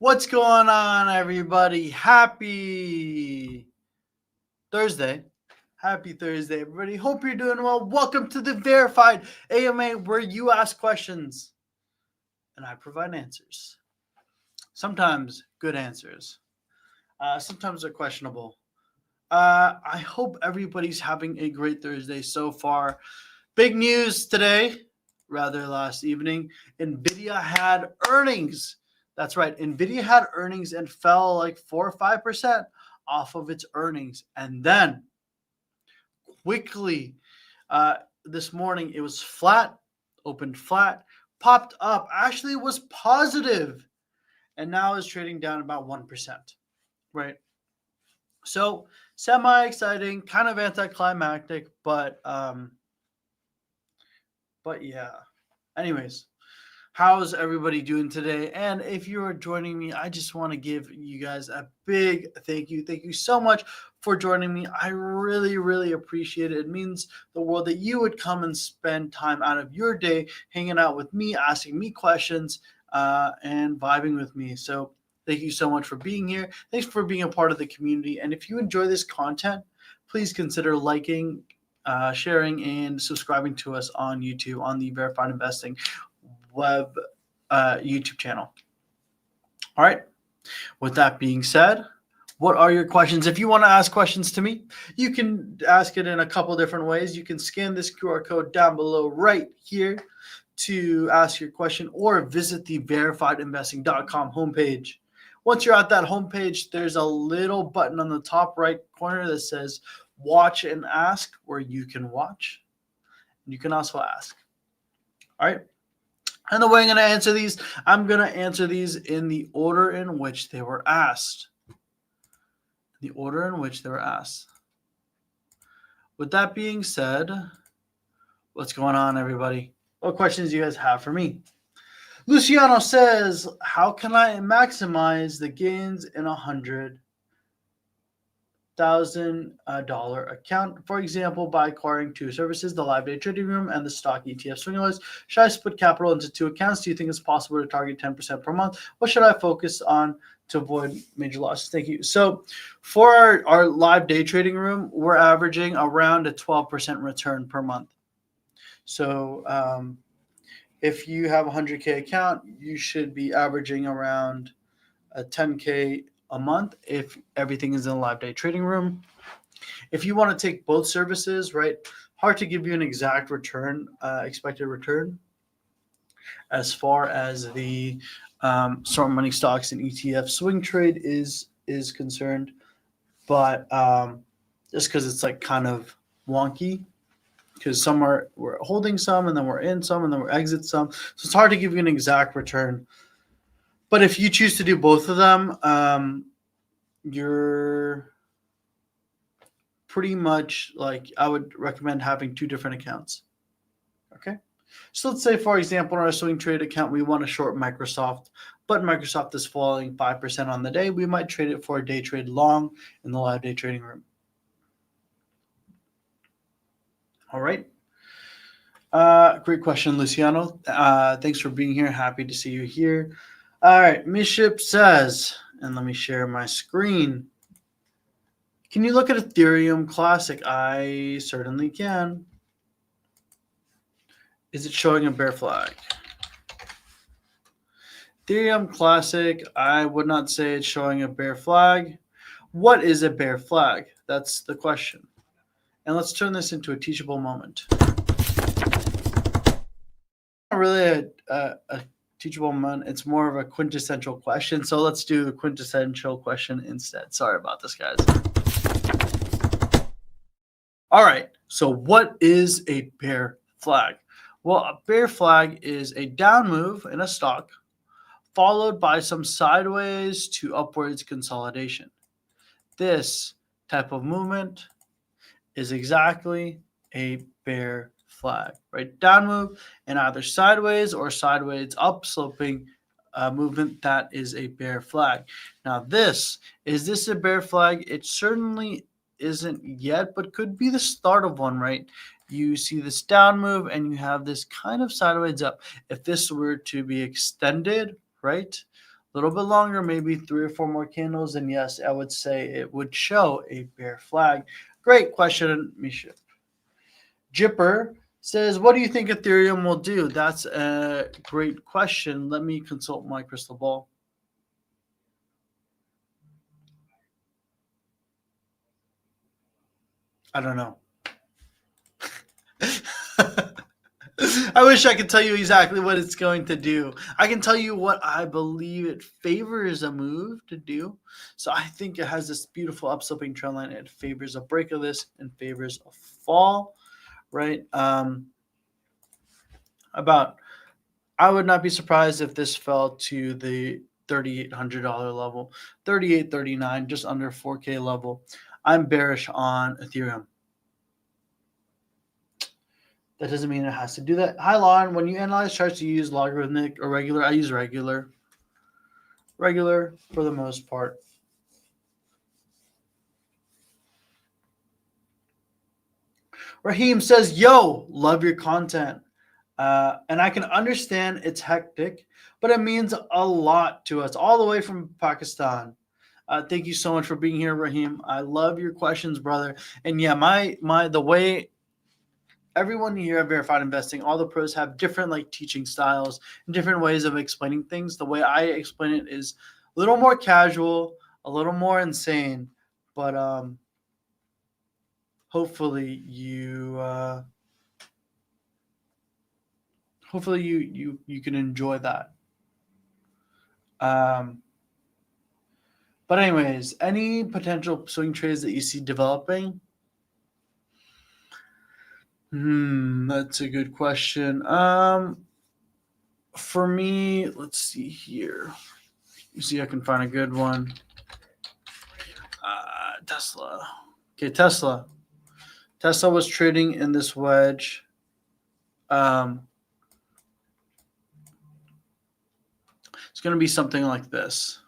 What's going on, everybody? Happy Thursday. Happy Thursday, everybody. Hope you're doing well. Welcome to the Verified AMA, where you ask questions and I provide answers. Sometimes good answers, sometimes they're questionable. I hope everybody's having a great Thursday so far. Big news today, rather last evening. NVIDIA had earnings. That's right. NVIDIA had earnings and fell like 4 or 5% off of its earnings. And then quickly this morning, it was flat, opened flat, popped up, actually was positive, and now is trading down about 1%. Right. So semi exciting, kind of anticlimactic, but yeah. Anyways, how's everybody doing today? And if you are joining me, I just want to give you guys a big thank you. Thank you so much for joining me. I really, really appreciate it. It means the world that you would come and spend time out of your day hanging out with me, asking me questions, and vibing with me. So thank you so much for being here. Thanks for being a part of the community. And if you enjoy this content, please consider liking, sharing, and subscribing to us on YouTube on the Verified Investing web YouTube channel. All right. With that being said, what are your questions? If you want to ask questions to me, you can ask it in a couple different ways. You can scan this QR code down below right here to ask your question, or visit the verifiedinvesting.com homepage. Once you're at that homepage, there's a little button on the top right corner that says watch and ask, where you can watch. You can also ask. All right. And the way I'm going to answer these, I'm going to answer these in the order in which they were asked. The order in which they were asked. With that being said, what's going on, everybody? What questions do you guys have for me? Luciano says, how can I maximize the gains in $100,000 account, for example, by acquiring two services, the live day trading room and the stock ETF swing alerts? Should I split capital into two accounts? Do you think it's possible to target 10% per month? What should I focus on to avoid major losses? Thank you. So for our live day trading room, we're averaging around a 12% return per month. So if you have a 100K account, you should be averaging around a 10K a month if everything is in the live day trading room. If you want to take both services, right, hard to give you an exact return, expected return, as far as the smart money stocks and ETF swing trade is concerned, but just because it's like kind of wonky, because we're holding some, and then we're in some, and then we're exit some, so it's hard to give you an exact return. But if you choose to do both of them, you're pretty much like, I would recommend having two different accounts. Okay. So let's say, for example, in our swing trade account, we want to short Microsoft, but Microsoft is falling 5% on the day. We might trade it for a day trade long in the live day trading room. All right. Great question, Luciano. Thanks for being here. Happy to see you here. All right. Miship says, and let me share my screen. Can you look at Ethereum Classic? I certainly can. Is it showing a bear flag? Ethereum Classic, I would not say it's showing a bear flag. What is a bear flag? That's the question. And let's turn this into a teachable moment. Not really a teachable moment. It's more of a quintessential question. So let's do the quintessential question instead. Sorry about this, guys. All right. So what is a bear flag? Well, a bear flag is a down move in a stock followed by some sideways to upwards consolidation. This type of movement is exactly a bear flag, right? Down move and either sideways or sideways up sloping movement, that is a bear flag. Now, is this a bear flag? It certainly isn't yet, but could be the start of one, right? You see this down move and you have this kind of sideways up. If this were to be extended, right, little bit longer, maybe 3 or 4 more candles, and yes, I would say it would show a bear flag. Great question, Misha. Jipper says, what do you think Ethereum will do? That's a great question. Let me consult my crystal ball. I don't know. I wish I could tell you exactly what it's going to do. I can tell you what I believe it favors a move to do. So I think it has this beautiful upsloping trend line. It favors a break of this and favors a fall, right? I would not be surprised if this fell to the $3,800 level, 38.39, just under 4K level. I'm bearish on Ethereum. That doesn't mean it has to do that. Hi, Lawton. When you analyze charts, you use logarithmic or regular? I use regular. Regular for the most part. Raheem says, yo, love your content. And I can understand it's hectic, but it means a lot to us, all the way from Pakistan. Thank you so much for being here, Raheem. I love your questions, brother. And yeah, the way everyone here at Verified Investing, all the pros have different like teaching styles and different ways of explaining things. The way I explain it is a little more casual, a little more insane, but hopefully you can enjoy that. But anyways, any potential swing trades that you see developing? That's a good question. For me, let's see here. You see, I can find a good one. Tesla. Okay, Tesla. Tesla was trading in this wedge. It's going to be something like this.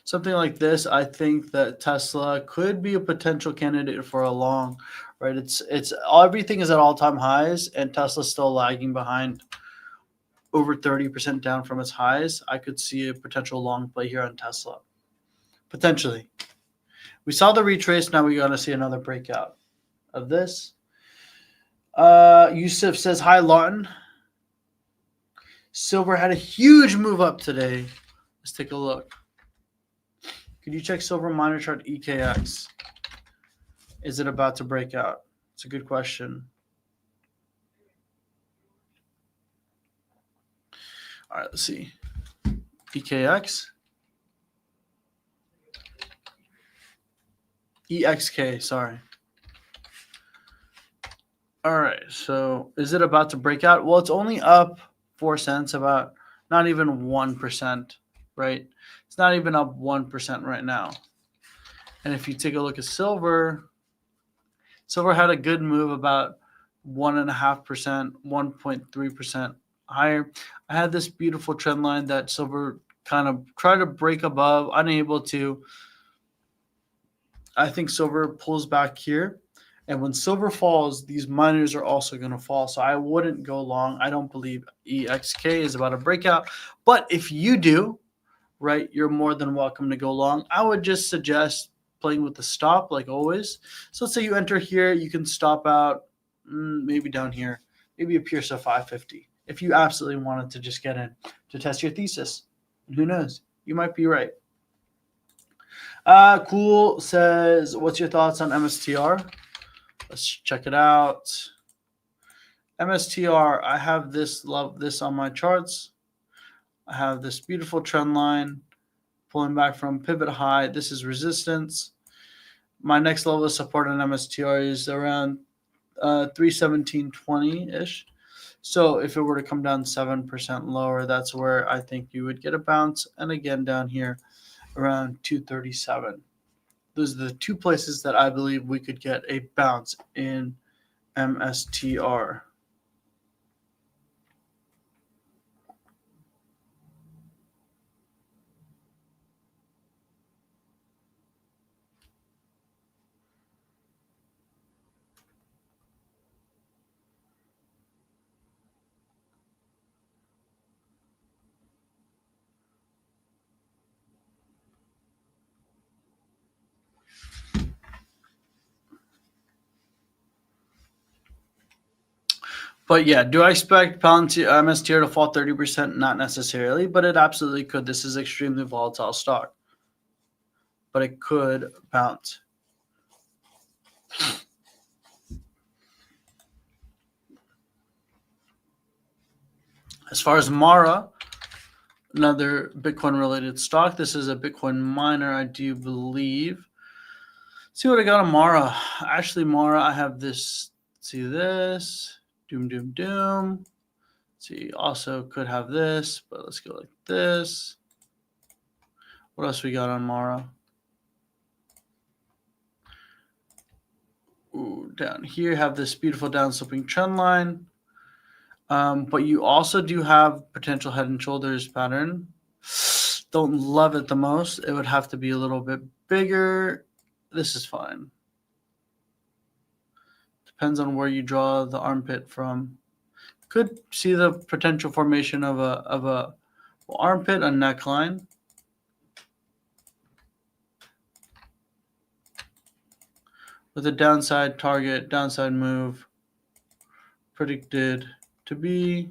Something like this. I think that Tesla could be a potential candidate for a long, right? It's everything is at all-time highs, and Tesla's still lagging behind, over 30% down from its highs. I could see a potential long play here on Tesla. Potentially. We saw the retrace. Now we're going to see another breakout of this. Yusuf says, hi, Lawton. Silver had a huge move up today. Let's take a look. Could you check silver minor chart EKX? Is it about to break out? It's a good question. All right, let's see. EKX. EXK, sorry. All right, so is it about to break out? Well, it's only up 4 cents, about not even 1%, right? It's not even up 1% right now. And if you take a look at silver, silver had a good move, about 1.5%, 1.3% higher. I had this beautiful trend line that silver kind of tried to break above, unable to. I think silver pulls back here. And when silver falls, these miners are also going to fall. So I wouldn't go long. I don't believe EXK is about a breakout. But if you do, right, you're more than welcome to go long. I would just suggest playing with the stop like always. So let's say you enter here, you can stop out maybe down here, maybe a Pierce of 550 if you absolutely wanted to just get in to test your thesis. And who knows? You might be right. Cool says, what's your thoughts on MSTR? Let's check it out. MSTR, I have this on my charts. I have this beautiful trend line pulling back from pivot high. This is resistance. My next level of support on MSTR is around 317.20-ish. So if it were to come down 7% lower, that's where I think you would get a bounce. And again, down here around 237. Those are the two places that I believe we could get a bounce in MSTR. But yeah, do I expect MSTR to fall 30%? Not necessarily, but it absolutely could. This is extremely volatile stock, but it could bounce. As far as Mara, another Bitcoin related stock. This is a Bitcoin miner, I do believe. Let's see what I got on Mara. Actually, Mara, I have this. See this. Doom, doom, doom. See, also could have this, but let's go like this. What else we got on Mara? Ooh, down here have this beautiful downsloping trend line. But you also do have potential head and shoulders pattern. Don't love it the most. It would have to be a little bit bigger. This is fine. Depends on where you draw the armpit from. Could see the potential formation of a armpit, a neckline. With a downside target, downside move predicted to be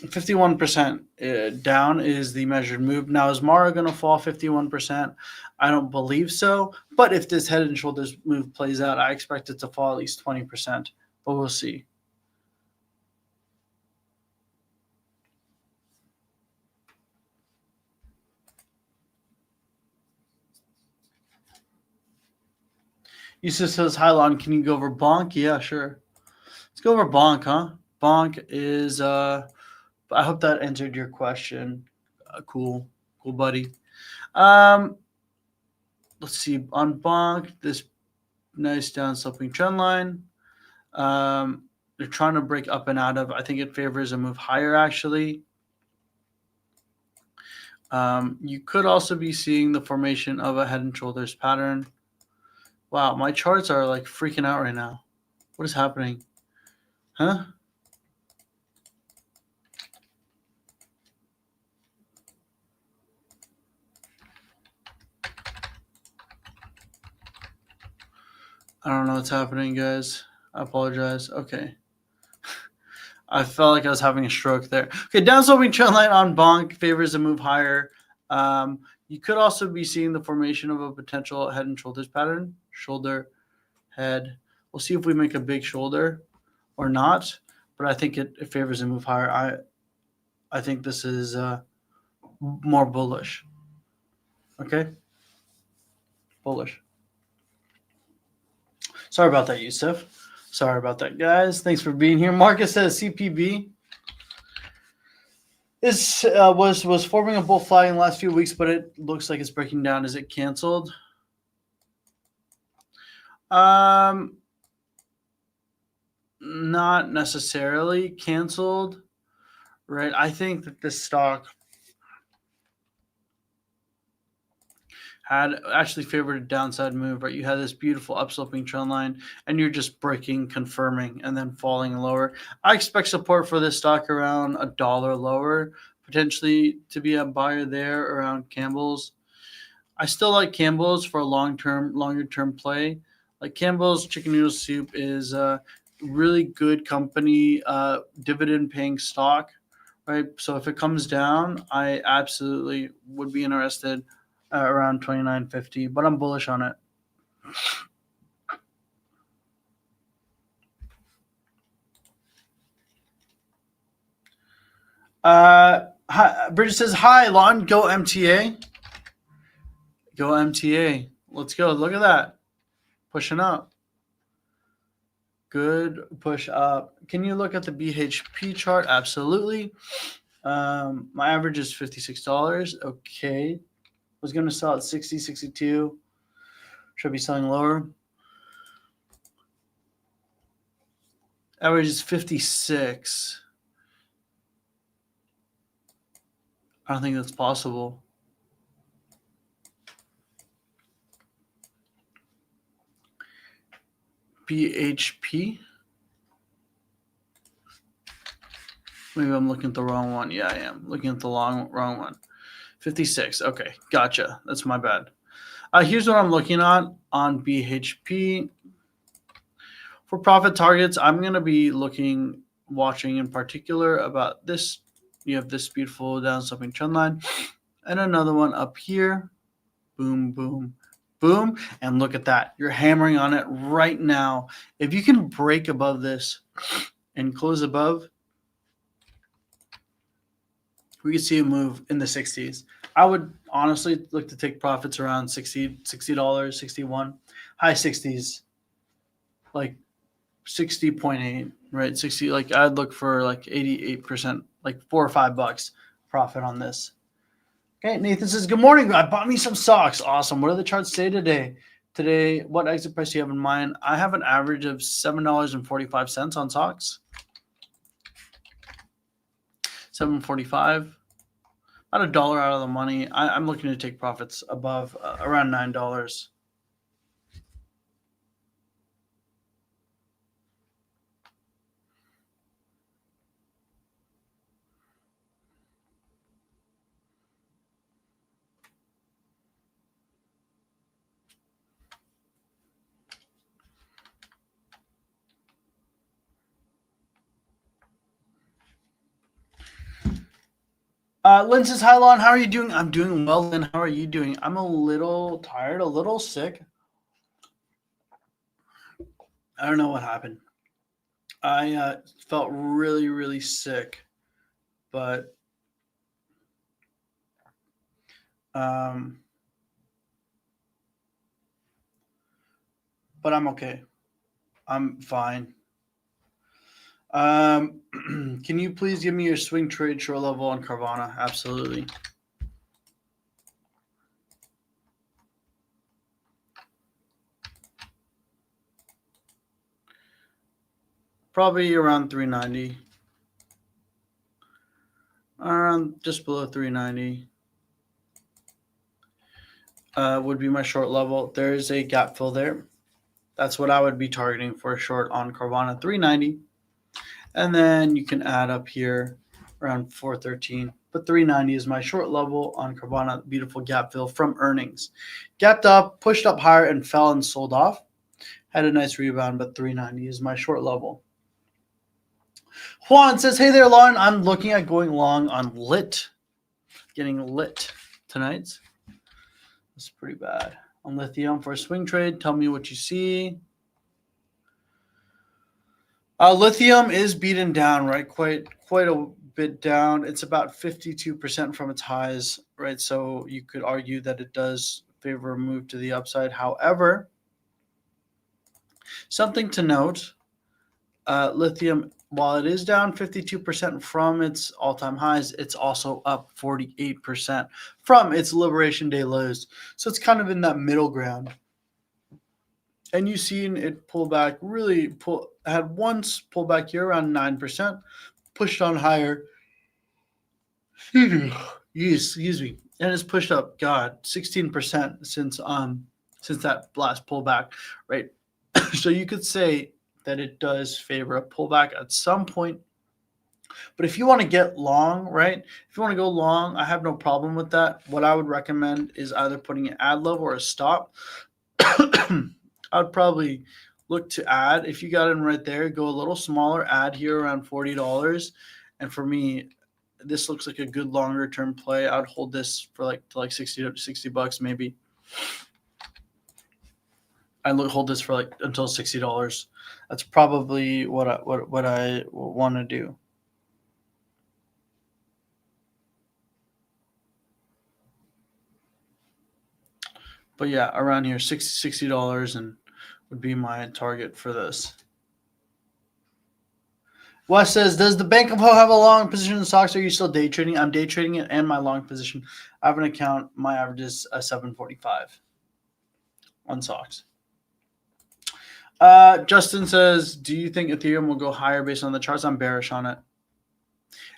51% down is the measured move. Now, is Mara going to fall 51%? I don't believe so. But if this head and shoulders move plays out, I expect it to fall at least 20%. But we'll see. Yusuf says, hi, Lon, can you go over Bonk? Yeah, sure. Let's go over Bonk, huh? Bonk is, I hope that answered your question. Cool, buddy. Let's see, on Bonk, this nice down sloping trend line. They're trying to break up and out of. I think it favors a move higher, actually. You could also be seeing the formation of a head and shoulders pattern. Wow, my charts are like freaking out right now. What is happening? Huh? I don't know what's happening, guys. I apologize. Okay. I felt like I was having a stroke there. Okay, downsloping trend line on Bonk favors a move higher. You could also be seeing the formation of a potential head and shoulders pattern. Shoulder, head. We'll see if we make a big shoulder or not, but I think it favors a move higher. I think this is more bullish. Okay? Bullish. Sorry about that, Yusuf. Sorry about that, guys. Thanks for being here. Marcus says CPB is was forming a bull flag in the last few weeks, but it looks like it's breaking down. Is it canceled? Not necessarily canceled, right? I think that this stock had actually favored a downside move, right? You had this beautiful upsloping trend line, and you're just breaking, confirming, and then falling lower. I expect support for this stock around $1 lower, potentially to be a buyer there around Campbell's. I still like Campbell's for a longer term play. Like Campbell's Chicken Noodle Soup is a really good company, dividend paying stock, right? So if it comes down, I absolutely would be interested around $29.50, but I'm bullish on it. Bridget says, hi, Lon, go MTA. Go MTA. Let's go. Look at that. Pushing up. Good push up. Can you look at the BHP chart? Absolutely. My average is $56. Okay. Was going to sell at 60, 62. Should be selling lower. Average is 56. I don't think that's possible. BHP. Maybe I'm looking at the wrong one. Yeah, I am looking at the wrong one. 56. Okay, gotcha. That's my bad. Here's what I'm looking at on BHP. For profit targets, I'm going to be watching in particular about this. You have this beautiful down sloping trend line and another one up here. Boom, boom, boom. And look at that. You're hammering on it right now. If you can break above this and close above, we could see a move in the 60s. I would honestly look to take profits around $60, 61, high 60s, like 60.8, right? 60, like I'd look for like 88%, like $4 or $5 profit on this. Okay, Nathan says, good morning. I bought me some socks. Awesome. What do the charts say today? Today, what exit price do you have in mind? I have an average of $7.45 on socks. $7.45. About $1 out of the money. I'm looking to take profits above around $9. Lynn says, hi, Lon. How are you doing? I'm doing well, Lynn. How are you doing? I'm a little tired, a little sick. I don't know what happened. I felt really, really sick, but I'm okay. I'm fine. Can you please give me your swing trade short level on Carvana? Absolutely. Probably around 390. Around just below 390. Would be my short level. There is a gap fill there. That's what I would be targeting for a short on Carvana, 390. And then you can add up here around 413. But 390 is my short level on Carvana. Beautiful gap fill from earnings. Gapped up, pushed up higher, and fell and sold off. Had a nice rebound, but 390 is my short level. Juan says, hey there, Lauren. I'm looking at going long on lit. Getting lit tonight. That's pretty bad. On lithium for a swing trade. Tell me what you see. Lithium is beaten down, right? Quite a bit down. It's about 52% from its highs, right? So you could argue that it does favor a move to the upside. However, something to note, lithium, while it is down 52% from its all-time highs, it's also up 48% from its Liberation Day lows. So it's kind of in that middle ground. And you've seen it pull back, had once pulled back here around 9%, pushed on higher. Excuse me. And it's pushed up, 16% since that last pullback, right? So you could say that it does favor a pullback at some point. But if you want to get long, right? If you want to go long, I have no problem with that. What I would recommend is either putting an add level or a stop. I'd probably look to add. If you got in right there, go a little smaller, add here around $40. And for me, this looks like a good longer term play. I'd hold this for like $60 maybe. I'd hold this for like until $60. That's probably what I want to do. But yeah, around here, $60 and would be my target for this. Wes says, does the Bank of Ho have a long position in stocks? Are you still day trading? I'm day trading it and my long position. I have an account. My average is 745 on stocks. Justin says, do you think Ethereum will go higher based on the charts? I'm bearish on it.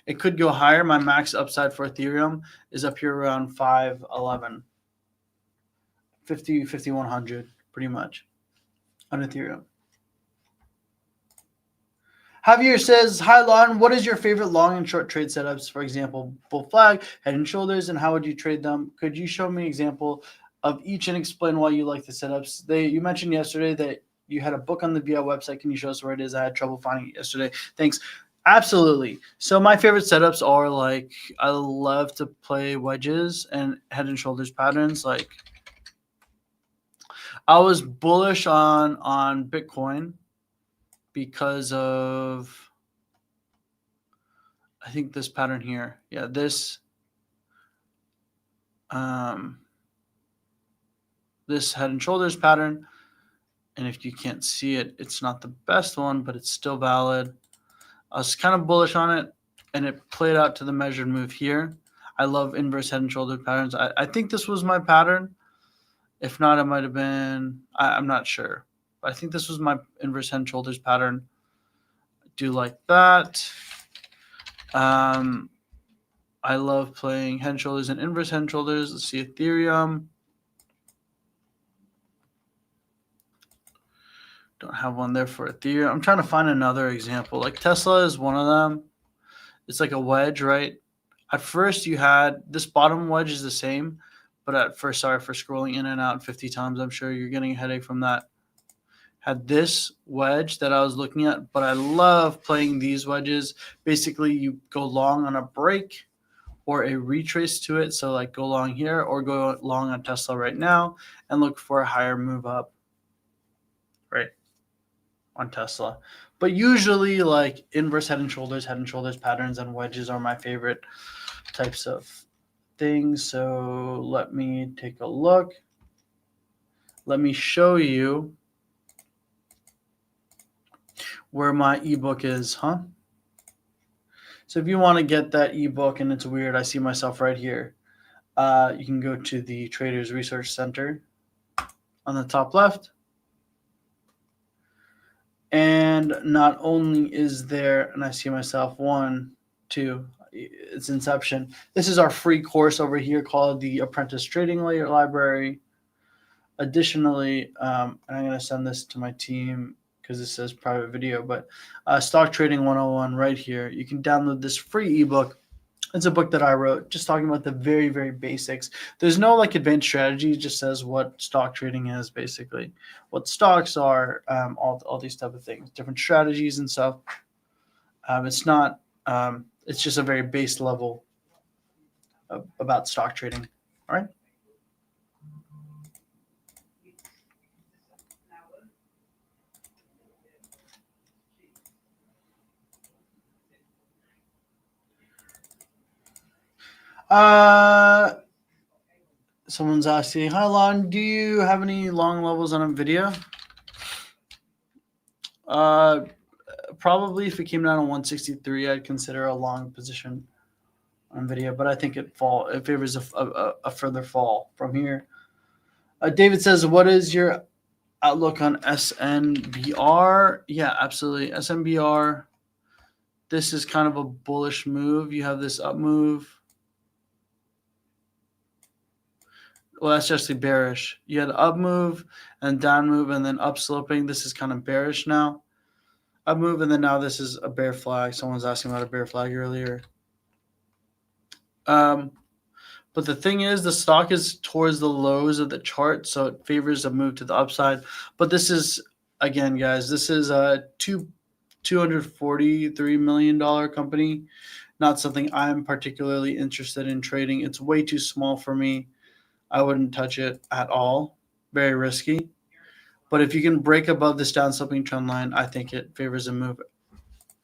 It could go higher. My max upside for Ethereum is up here around 511. 5100 pretty much on Ethereum. Javier says, hi, Lon. What is your favorite long and short trade setups? For example, bull flag, head and shoulders, and how would you trade them? Could you show me an example of each and explain why you like the setups? You mentioned yesterday that You had a book on the VI website. Can you show us where it is? I had trouble finding it yesterday. Thanks. Absolutely. So my favorite setups are like, I love to play wedges and head and shoulders patterns. Like, I was bullish on Bitcoin because of, I think, this pattern here. Yeah, this this head and shoulders pattern. And if you can't see it, it's not the best one, but it's still valid. I was kind of bullish on it, and it played out to the measured move here. I love inverse head and shoulder patterns. I think this was my pattern. If not, it might have been, I'm not sure. But I think this was my inverse head and shoulders pattern. I do like that. I love playing head and shoulders and inverse head and shoulders. Let's see Ethereum. Don't have one there for Ethereum. I'm trying to find another example. Like Tesla is one of them. It's like a wedge, right? At first you had this bottom wedge is the same, but at first, sorry for scrolling in and out 50 times. I'm sure you're getting a headache from that. Had this wedge that I was looking at, but I love playing these wedges. Basically, you go long on a break or a retrace to it. So like go long here or go long on Tesla right now and look for a higher move up, right, on Tesla. But usually like inverse head and shoulders patterns and wedges are my favorite types of things. So let me take a look. Let me show you where my ebook is, huh? So if you want to get that ebook, and it's weird, I see myself right here. You can go to the Traders Research Center on the top left. And not only is there, and I see myself 1, 2, it's Inception. This is our free course over here called the Apprentice Trading Library. Additionally, and I'm going to send this to my team because this says private video, but Stock Trading 101 right here. You can download this free ebook. It's a book that I wrote just talking about the very, very basics. There's no like advanced strategy. It just says what stock trading is, basically, what stocks are, all these type of things, different strategies and stuff. It's not, it's just a very base level about stock trading. All right. Someone's asking, hi Lon, do you have any long levels on NVIDIA? Probably if it came down to 163, I'd consider a long position on NVIDIA, but I think it favors a further fall from here. David says, what is your outlook on SNBR? Yeah, absolutely. SNBR, this is kind of a bullish move. You have this up move. Well, that's just bearish. You had up move and down move and then up sloping. This is kind of bearish now. Up move and then now this is a bear flag. Someone's asking about a bear flag earlier. But the thing is, the stock is towards the lows of the chart, so it favors a move to the upside. But this is, again, guys, this is a $243 million company. Not something I'm particularly interested in trading. It's way too small for me. I wouldn't touch it at all. Very risky. But if you can break above this down sloping trend line, I think it favors a move.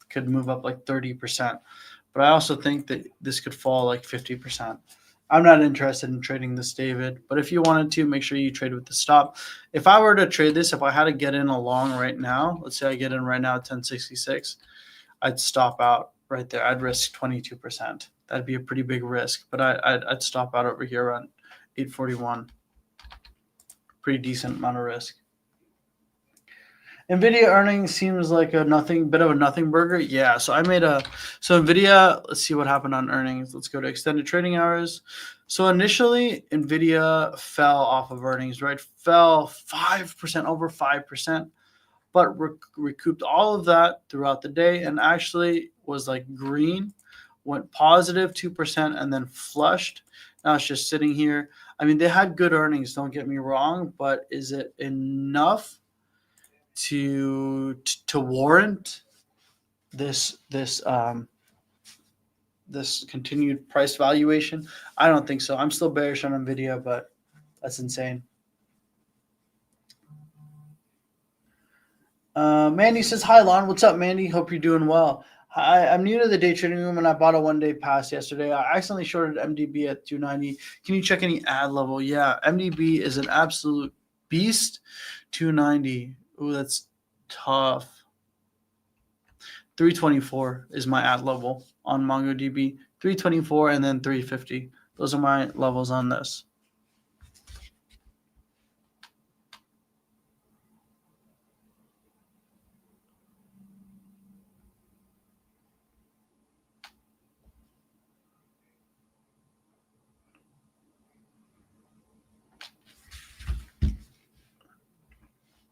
Could move up like 30%. But I also think that this could fall like 50%. I'm not interested in trading this, David. But if you wanted to, make sure you trade with the stop. If I were to trade this, if I had to get in along right now, let's say I get in right now at 1066, I'd stop out right there. I'd risk 22%. That'd be a pretty big risk. But I'd stop out over here around 841. Pretty decent amount of risk. NVIDIA earnings seems like bit of a nothing burger. Yeah, so NVIDIA, let's see what happened on earnings. Let's go to extended trading hours. So initially, NVIDIA fell off of earnings, right? Fell 5%, over 5%, but recouped all of that throughout the day and actually was like green, went positive 2% and then flushed. Now it's just sitting here. I mean, they had good earnings, don't get me wrong, but is it enough to warrant this this continued price valuation? I don't think so. I'm still bearish on Nvidia, but that's insane. Mandy says, "Hi, Lon. What's up, Mandy? Hope you're doing well. Hi, I'm new to the day trading room, and I bought a one-day pass yesterday. I accidentally shorted MDB at 290. Can you check any ad level? Yeah, MDB is an absolute beast. 290. Ooh, that's tough. 324 is my ad level on MongoDB. 324 and then 350. Those are my levels on this."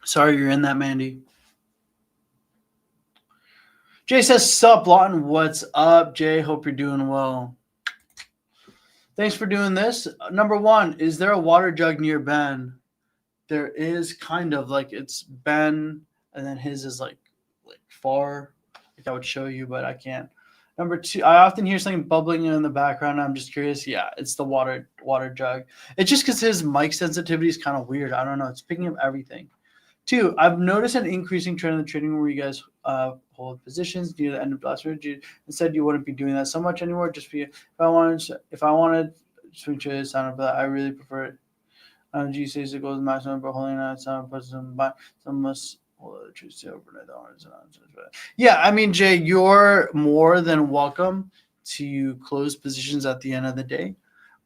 Sorry you're in that, Mandy. Jay says, "Sup, Lawton? What's up, Jay? Hope you're doing well. Thanks for doing this. Number one, is there a water jug near Ben?" There is, kind of, like, it's Ben, and then his is like far. Like, I would show you, but I can't. Number two, I often hear something bubbling in the background. I'm just curious. Yeah, it's the water jug. It's just because his mic sensitivity is kind of weird. I don't know. It's picking up everything. Two, I've noticed an increasing trend in the trading where you guys hold positions near the end of last year. Instead, you wouldn't be doing that so much anymore. Just be, if I wanted swing trade sound of that, I really prefer it. G says it goes maximum, but holding that sound puts some must hold the truth overnight. Yeah, I mean, Jay, you're more than welcome to close positions at the end of the day,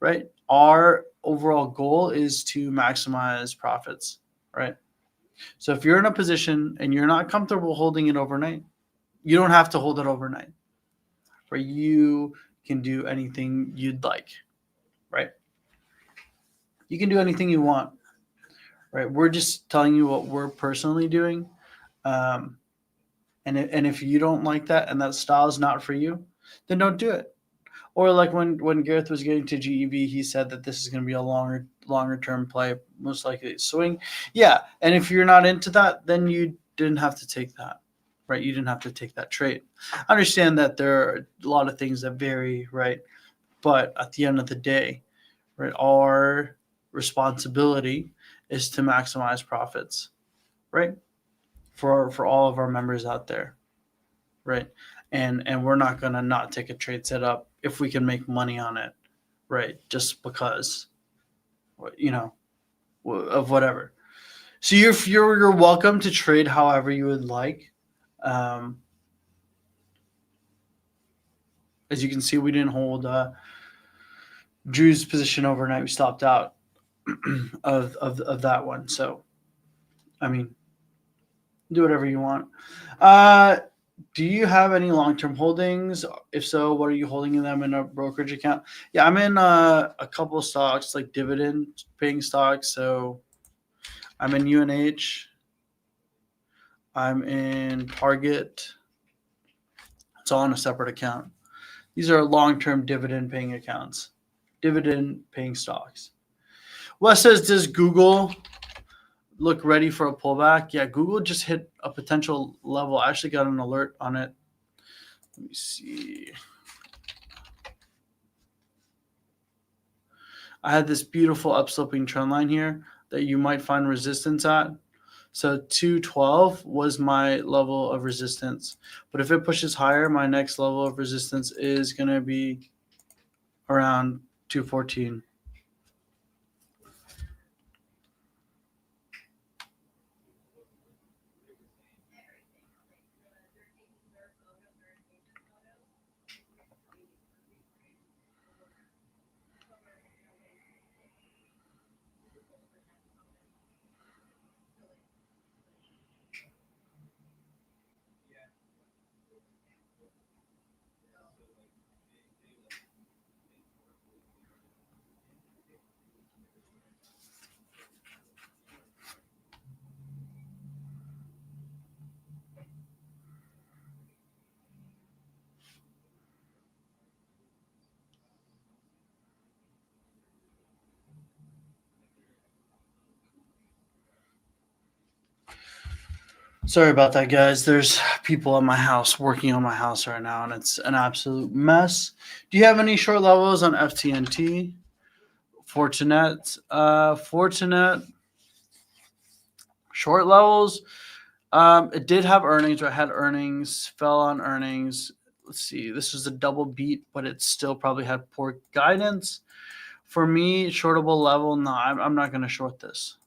right? Our overall goal is to maximize profits, right? So if you're in a position and you're not comfortable holding it overnight, you don't have to hold it overnight. Right? You can do anything you'd like, right? You can do anything you want, right? We're just telling you what we're personally doing. And if you don't like that and that style is not for you, then don't do it. Or like when Gareth was getting to GEV, he said that this is going to be a longer term play, most likely swing. Yeah, and if you're not into that, then you didn't have to take that, right? You didn't have to take that trade. I understand that there are a lot of things that vary, right? But at the end of the day, right, our responsibility is to maximize profits, right? For all of our members out there, right? And we're not gonna not take a trade setup if we can make money on it, right? Just because, of whatever. So you're welcome to trade however you would like. Um, as you can see, we didn't hold Drew's position overnight. We stopped out of that one. So, I mean, do whatever you want. Do you have any long-term holdings? If so, what are you holding in them in a brokerage account? Yeah, I'm in a couple of stocks, like dividend-paying stocks. So I'm in UNH. I'm in Target. It's all in a separate account. These are long-term dividend-paying accounts, dividend-paying stocks. Wes says, does Google look ready for a pullback? Yeah, Google just hit a potential level. I actually got an alert on it. Let me see. I had this beautiful upsloping trend line here that you might find resistance at. So 212 was my level of resistance. But if it pushes higher, my next level of resistance is going to be around 214. Sorry about that, guys. There's people at my house working on my house right now, and it's an absolute mess. Do you have any short levels on FTNT? Fortinet short levels. It did have earnings, or it had earnings, fell on earnings. Let's see. This was a double beat, but it still probably had poor guidance. For me, shortable level, no, I'm not going to short this.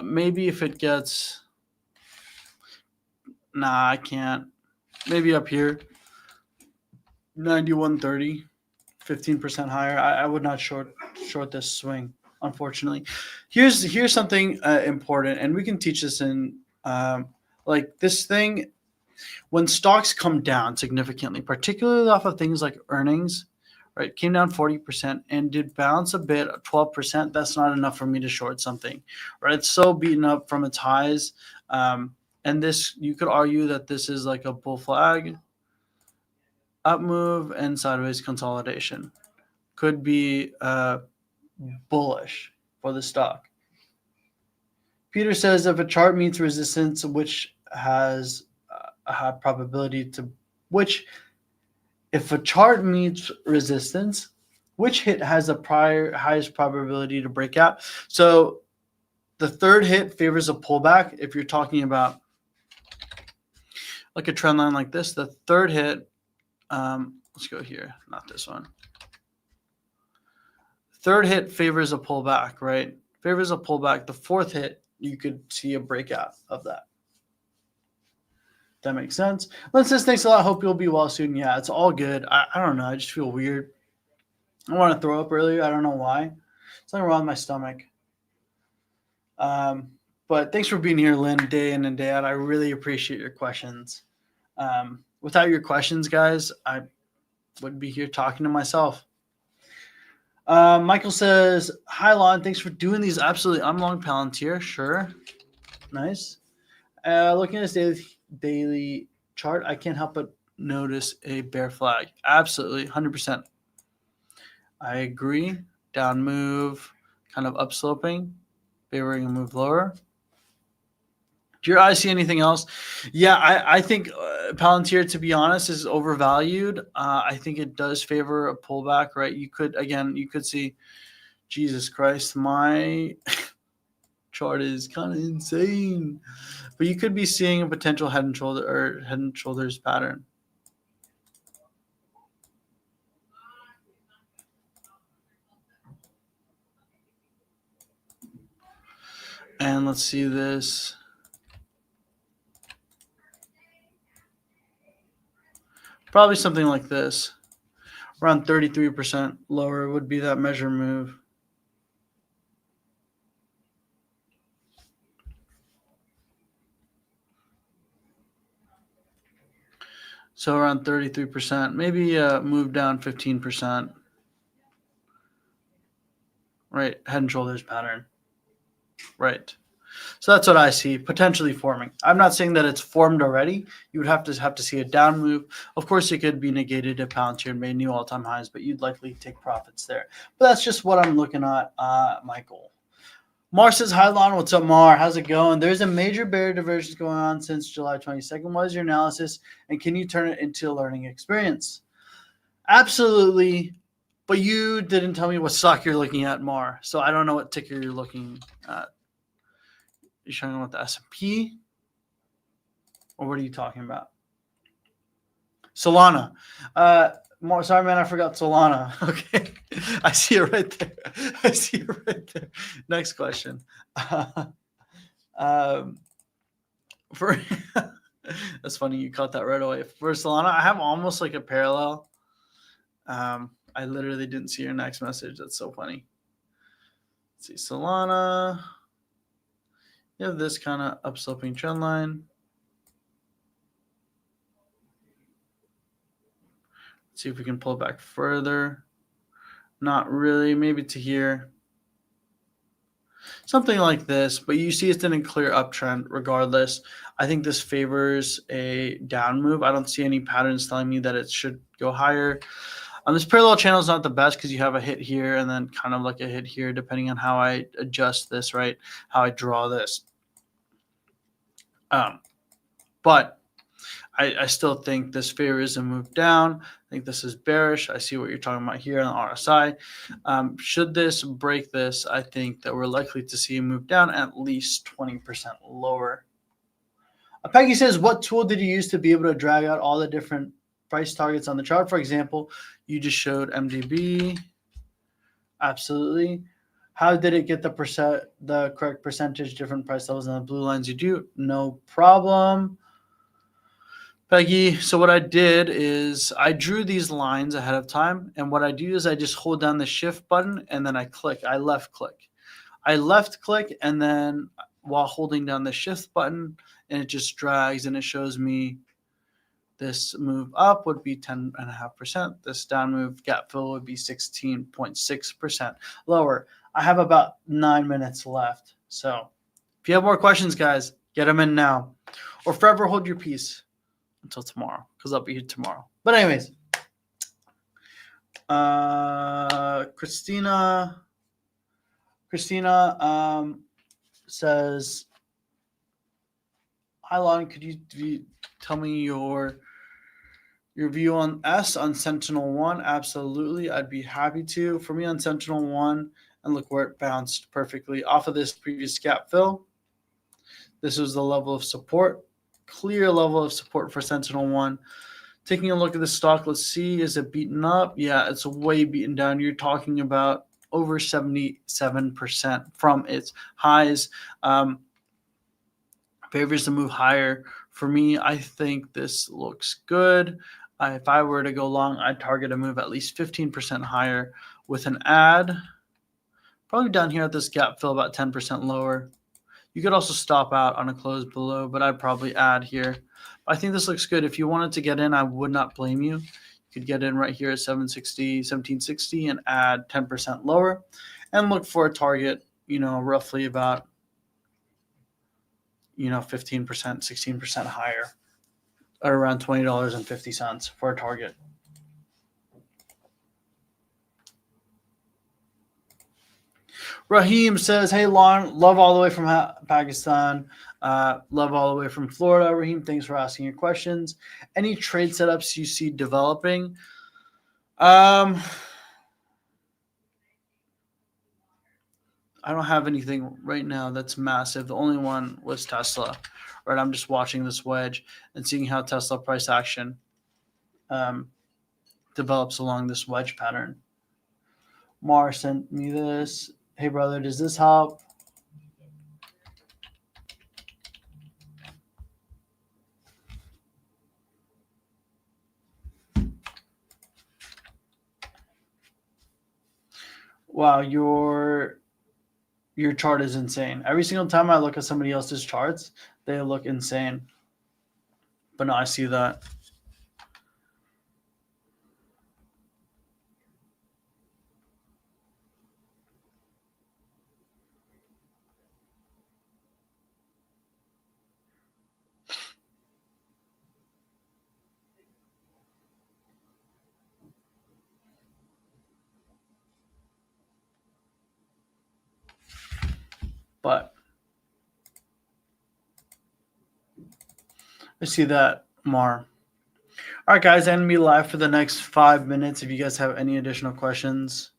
Maybe if it gets, nah, I can't. Maybe up here, 91.30, 15% higher. I would not short this swing, unfortunately. Here's something important, and we can teach this in like this thing. When stocks come down significantly, particularly off of things like earnings, right, came down 40% and did bounce a bit, 12%. That's not enough for me to short something, right? It's so beaten up from its highs. And this, you could argue that this is like a bull flag, up move, and sideways consolidation. Could be bullish for the stock. Peter says if a chart meets resistance, which has a high probability to, which if a chart meets resistance, which hit has the highest probability to break out? So the third hit favors a pullback. If you're talking about like a trend line like this, the third hit, let's go here, not this one. Third hit favors a pullback, right? Favors a pullback. The fourth hit, you could see a breakout of that. That makes sense. Lindsay, thanks a lot. Hope you'll be well soon. Yeah, it's all good. I don't know. I just feel weird. I want to throw up earlier. I don't know why. Something wrong with my stomach. But thanks for being here, Lynn, day in and day out. I really appreciate your questions. Without your questions, guys, I wouldn't be here talking to myself. Michael says, hi, Lon. Thanks for doing these. Absolutely. I'm long Palantir. Sure. Nice. Looking at this daily chart, I can't help but notice a bear flag. Absolutely. 100%. I agree. Down move, kind of upsloping, favoring a move lower. Do your eyes see anything else? Yeah, I think Palantir, to be honest, is overvalued. I think it does favor a pullback, right? You could see, Jesus Christ, my chart is kind of insane. But you could be seeing a potential head and shoulders pattern. And let's see this. Probably something like this. Around 33% lower would be that measure move. So around 33%, maybe move down 15%. Right, head and shoulders pattern. Right. So that's what I see potentially forming. I'm not saying that it's formed already. You would have to see a down move. Of course, it could be negated if Palantir made new all-time highs, but you'd likely take profits there. But that's just what I'm looking at, Michael. Mar says, hi, Lon. What's up, Mar? How's it going? There's a major bear divergence going on since July 22nd. What is your analysis, and can you turn it into a learning experience? Absolutely. But you didn't tell me what stock you're looking at, Mar. So I don't know what ticker you're looking at. You're showing about the S&P? Or what are you talking about? Solana. Sorry, man, I forgot Solana. Okay. I see it right there. Next question. That's funny. You caught that right away. For Solana, I have almost like a parallel. I literally didn't see your next message. That's so funny. Let's see, Solana. You have this kind of upsloping trend line. Let's see if we can pull back further. Not really, maybe to here. Something like this, but you see it's in a clear uptrend regardless. I think this favors a down move. I don't see any patterns telling me that it should go higher. This parallel channel is not the best because you have a hit here and then kind of like a hit here, depending on how I adjust this, right? How I draw this. But I still think this favors a move down. I think this is bearish. I see what you're talking about here on the RSI. Should this break this, I think that we're likely to see a move down at least 20% lower. Peggy says, what tool did you use to be able to drag out all the different price targets on the chart? For example, you just showed MDB. Absolutely. How did it get the correct percentage, different price levels on the blue lines you do? No problem. Peggy, so what I did is I drew these lines ahead of time, and what I do is I just hold down the shift button and then I left click. I left click, and then while holding down the shift button, and it just drags and it shows me this move up would be 10.5%. This down move gap fill would be 16.6% lower. I have about 9 minutes left. So if you have more questions, guys, get them in now. Or forever hold your peace until tomorrow, because I'll be here tomorrow. But anyways, Christina says, hi, Lon, could you tell me your view on Sentinel-1? Absolutely, I'd be happy to. For me on Sentinel-1, and look where it bounced perfectly off of this previous gap fill. This was the level of support, clear level of support for Sentinel-1. Taking a look at the stock, let's see, is it beaten up? Yeah, it's way beaten down. You're talking about over 77% from its highs. Favors to move higher. For me, I think this looks good. If I were to go long, I'd target a move at least 15% higher with an add. Probably down here at this gap fill about 10% lower. You could also stop out on a close below, but I'd probably add here. I think this looks good. If you wanted to get in, I would not blame you. You could get in right here at 1760 and add 10% lower and look for a target, roughly about 15%, 16% higher at around $20.50 for a target. Raheem says, hey, Lon, love all the way from Pakistan. Love all the way from Florida. Raheem, thanks for asking your questions. Any trade setups you see developing? I don't have anything right now that's massive. The only one was Tesla. Right, I'm just watching this wedge and seeing how Tesla price action develops along this wedge pattern. Mar sent me this. Hey, brother, does this help? Wow, your chart is insane. Every single time I look at somebody else's charts, they look insane. But no, I see that. But I see that, Mar. All right, guys, I'm going to be live for the next 5 minutes if you guys have any additional questions.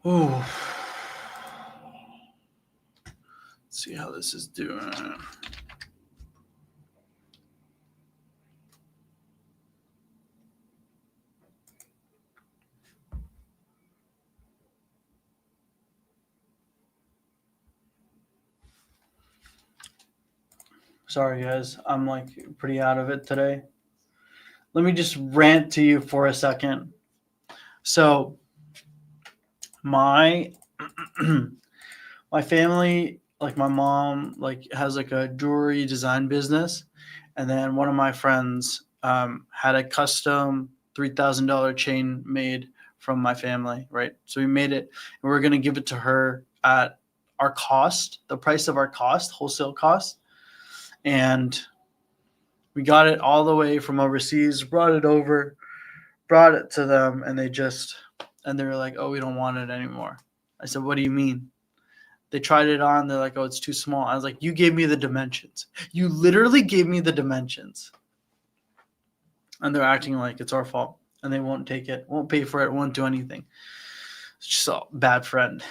Ooh. Let's see how this is doing. Sorry, guys. I'm pretty out of it today. Let me just rant to you for a second. So my family, my mom, has a jewelry design business, and then one of my friends had a custom $3,000 chain made from my family, right? So we made it, and we're going to give it to her at our cost, the price of our cost, wholesale cost. And we got it all the way from overseas, brought it to them, and they were like, oh, we don't want it anymore. I said, what do you mean? They tried it on. They're like, oh, it's too small. I was like, you gave me the dimensions. You literally gave me the dimensions. And they're acting like it's our fault. And they won't take it, won't pay for it, won't do anything. It's just a bad friend.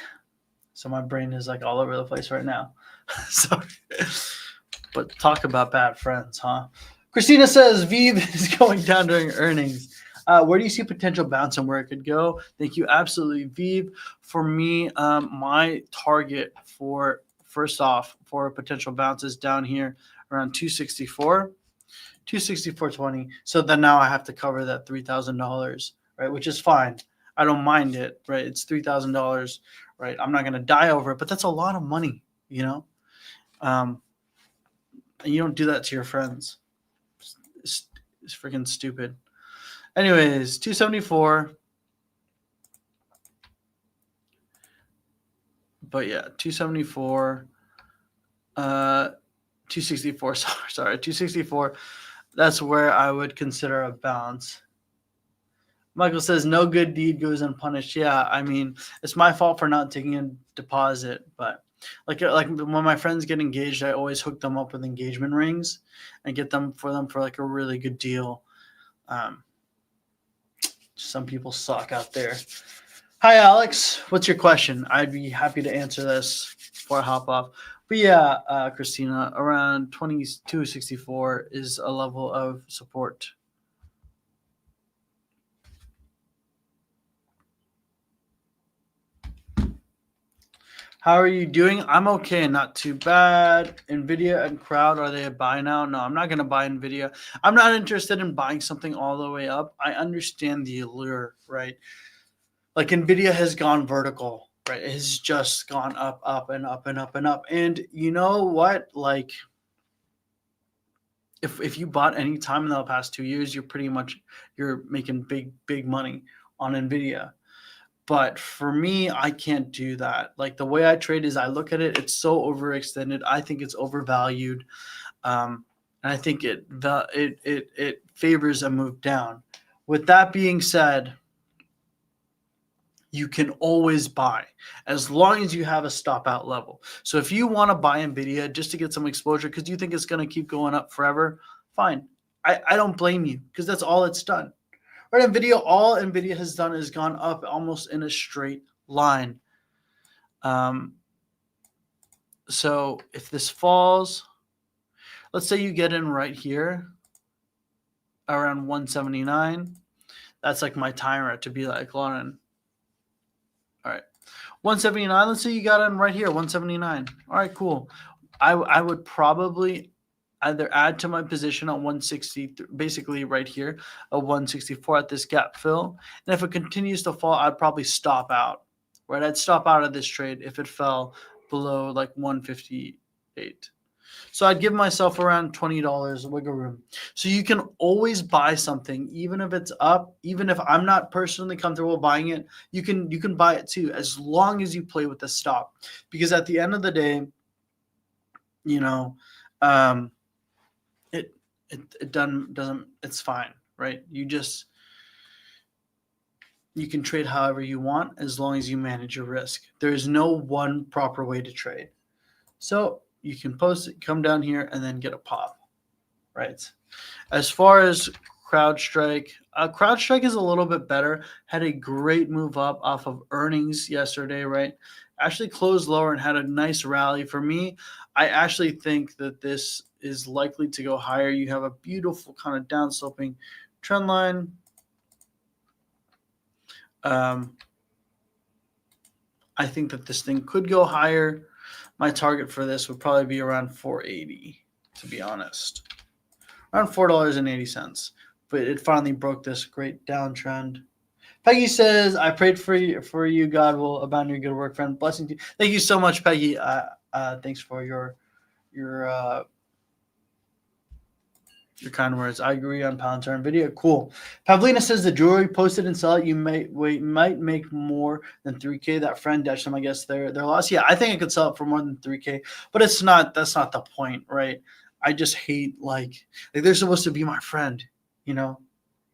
So my brain is like all over the place right now. Sorry. But talk about bad friends, huh? Christina says, VEEV is going down during earnings. Where do you see potential bounce and where it could go? Thank you. Absolutely. VEEV, for me, my target for, first off, for a potential bounce is down here around 264. 264.20. So then now I have to cover that $3,000, right? Which is fine. I don't mind it, right? It's $3,000, right? I'm not going to die over it, but that's a lot of money, you know? And you don't do that to your friends. It's freaking stupid. Anyways, 274. But yeah, 274. 264. Sorry, 264. That's where I would consider a bounce. Michael says, no good deed goes unpunished. Yeah, I mean, it's my fault for not taking a deposit. But like when my friends get engaged, I always hook them up with engagement rings and get them for like a really good deal. Some people suck out there. Hi, Alex. What's your question? I'd be happy to answer this before I hop off. But yeah, Christina, around 2264 is a level of support. How are you doing? I'm okay, not too bad. Nvidia and Crowd, are they a buy now? No, I'm not going to buy Nvidia. I'm not interested in buying something all the way up. I understand the allure, right? Like Nvidia has gone vertical, right? It has just gone up, up, and up, and up, and up. And you know what? Like, if you bought any time in the past 2 years, you're making big money on Nvidia. But for me, I can't do that. Like the way I trade is I look at it, it's so overextended. I think it's overvalued. And I think it favors a move down. With that being said, you can always buy as long as you have a stop out level. So if you want to buy Nvidia just to get some exposure because you think it's going to keep going up forever, fine. I don't blame you because that's all it's done. Right, all Nvidia has done is gone up almost in a straight line. So if this falls, let's say you get in right here around 179. That's like my timer to be like, Lawton. All right, 179. Let's say you got in right here, 179. All right, cool. I would probably either add to my position at 160, basically right here, a 164 at this gap fill. And if it continues to fall, I'd probably stop out, right? I'd stop out of this trade if it fell below like 158. So I'd give myself around $20 wiggle room. So you can always buy something, even if it's up, even if I'm not personally comfortable buying it, you can buy it too, as long as you play with the stop. Because at the end of the day, you know, it doesn't, it's fine, right? You can trade however you want as long as you manage your risk. There is no one proper way to trade. So you can post it, come down here, and then get a pop, right? As far as CrowdStrike is a little bit better. Had a great move up off of earnings yesterday, right? Actually closed lower and had a nice rally. For me, I actually think that this is likely to go higher. You have a beautiful kind of downsloping trend line. I think that this thing could go higher. My target for this would probably be around 480, to be honest. Around $4.80. But it finally broke this great downtrend. Peggy says, I prayed for you. God will abound your good work, friend. Blessing to you. Thank you so much, Peggy. Thanks for your Your kind words. I agree on Palantir and Nvidia. Cool. Pavlina says the jewelry posted and sell it. You might make more than 3K. That friend dashed them. I guess their loss. Yeah, I think I could sell it for more than 3K, but it's not. That's not the point, right? I just hate like they're supposed to be my friend. You know,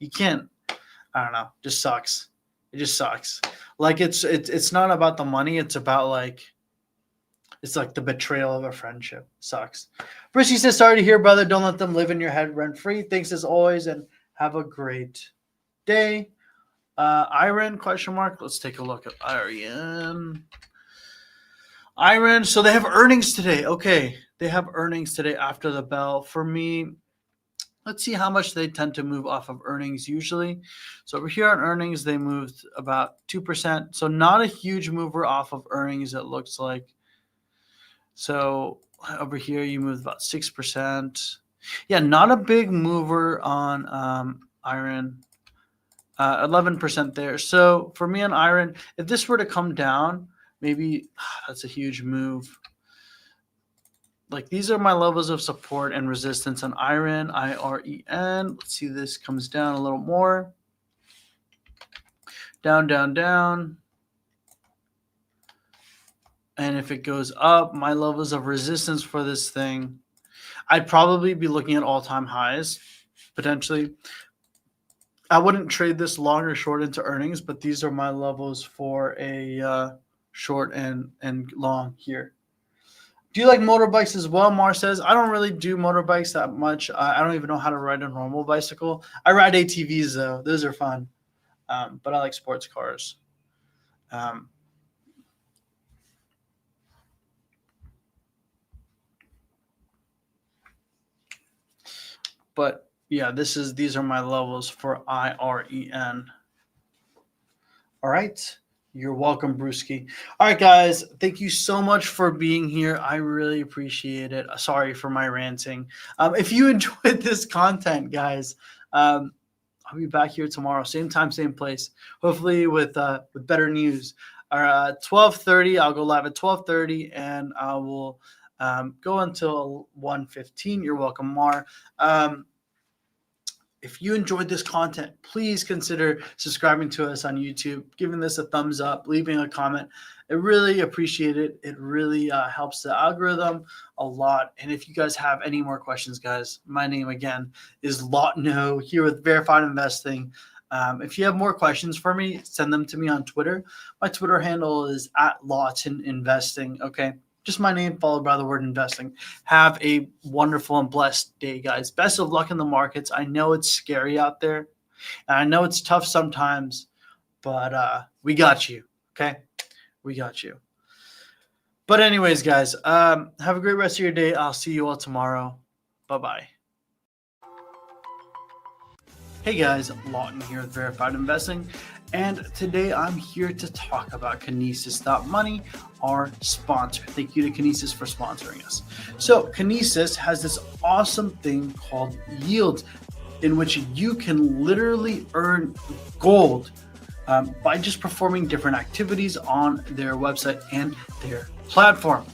you can't. I don't know. Just sucks. It just sucks. Like it's not about the money. It's about like. It's like the betrayal of a friendship. Sucks. Brisky says, sorry to hear, brother. Don't let them live in your head rent free. Thanks as always, and have a great day. Iron, question mark. Let's take a look at Iron. Iron, so they have earnings today. Okay, they have earnings today after the bell. For me, let's see how much they tend to move off of earnings usually. So over here on earnings, they moved about 2%. So not a huge mover off of earnings, it looks like. So over here, you moved about 6%. Yeah, not a big mover on iron. 11% there. So for me on iron, if this were to come down, maybe that's a huge move. Like these are my levels of support and resistance on iron, IREN. Let's see, this comes down a little more. Down, down, down. And if it goes up, my levels of resistance for this thing, I'd probably be looking at all-time highs, potentially. I wouldn't trade this long or short into earnings, but these are my levels for a short and long here. Do you like motorbikes as well? Mar says, I don't really do motorbikes that much. I don't even know how to ride a normal bicycle. I ride ATVs, though. Those are fun. But I like sports cars. But yeah, these are my levels for IREN. All right. You're welcome, Brewski. All right, guys. Thank you so much for being here. I really appreciate it. Sorry for my ranting. If you enjoyed this content, guys, I'll be back here tomorrow, same time, same place. Hopefully with better news. 12:30. I'll go live at 12:30, and I will go until 1:15. You're welcome, Mar. If you enjoyed this content, please consider subscribing to us on YouTube, giving this a thumbs up, leaving a comment. I really appreciate it. It really helps the algorithm a lot. And if you guys have any more questions, guys, my name again is Lawton Ho here with Verified Investing. If you have more questions for me, send them to me on Twitter. My Twitter handle is @LawtonInvesting. Okay. Just my name followed by the word investing. Have a wonderful and blessed day, guys. Best of luck in the markets. I know it's scary out there, and I know it's tough sometimes, but we got you, okay? We got you. But anyways, guys, have a great rest of your day. I'll see you all tomorrow. Bye-bye. Hey guys, Lawton here with Verified Investing, and today I'm here to talk about Kinesis.money, our sponsor. Thank you to Kinesis for sponsoring us. So Kinesis has this awesome thing called yields, in which you can literally earn gold by just performing different activities on their website and their platform.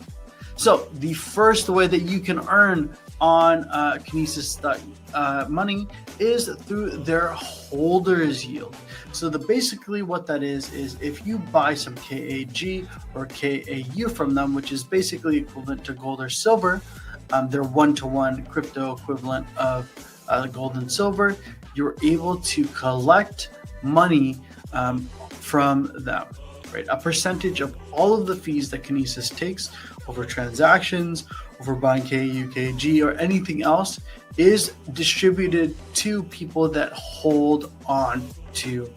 So the first way that you can earn on Kinesis.money is through their holders yield. So basically what that is if you buy some KAG or KAU from them, which is basically equivalent to gold or silver, they're one-to-one crypto equivalent of gold and silver, you're able to collect money from them, right? A percentage of all of the fees that Kinesis takes over transactions, over buying KAU, KAG, or anything else is distributed to people that hold on to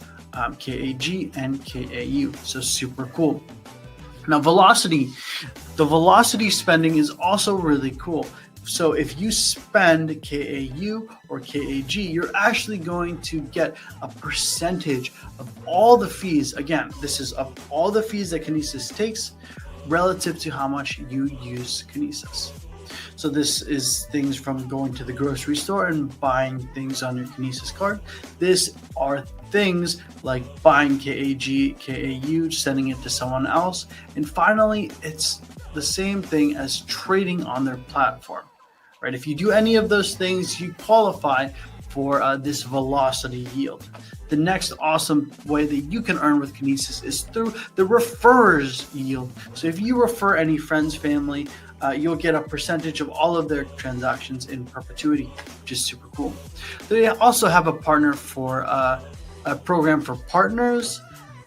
KAG and KAU. So super cool. Now the velocity spending is also really cool. So if you spend KAU or KAG, you're actually going to get a percentage of all the fees. Again, this is of all the fees that Kinesis takes relative to how much you use Kinesis. So this is things from going to the grocery store and buying things on your Kinesis card. This are things like buying KAG, KAU, sending it to someone else. And finally, it's the same thing as trading on their platform, right? If you do any of those things, you qualify for this velocity yield. The next awesome way that you can earn with Kinesis is through the referrers yield. So if you refer any friends, family, you'll get a percentage of all of their transactions in perpetuity, which is super cool. They also have a partner for a program for partners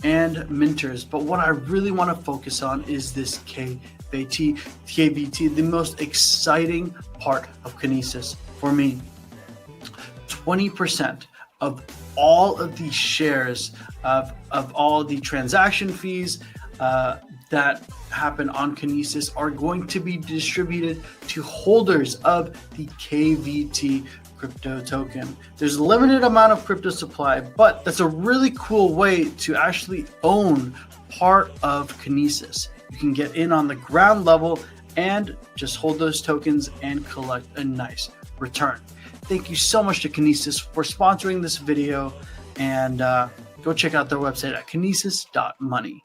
and mentors. But what I really want to focus on is this KVT, the most exciting part of Kinesis for me. 20% of all of the shares of all the transaction fees that happen on Kinesis are going to be distributed to holders of the KVT crypto token. There's a limited amount of crypto supply, but that's a really cool way to actually own part of Kinesis. You can get in on the ground level and just hold those tokens and collect a nice return. Thank you so much to Kinesis for sponsoring this video, and go check out their website at kinesis.money.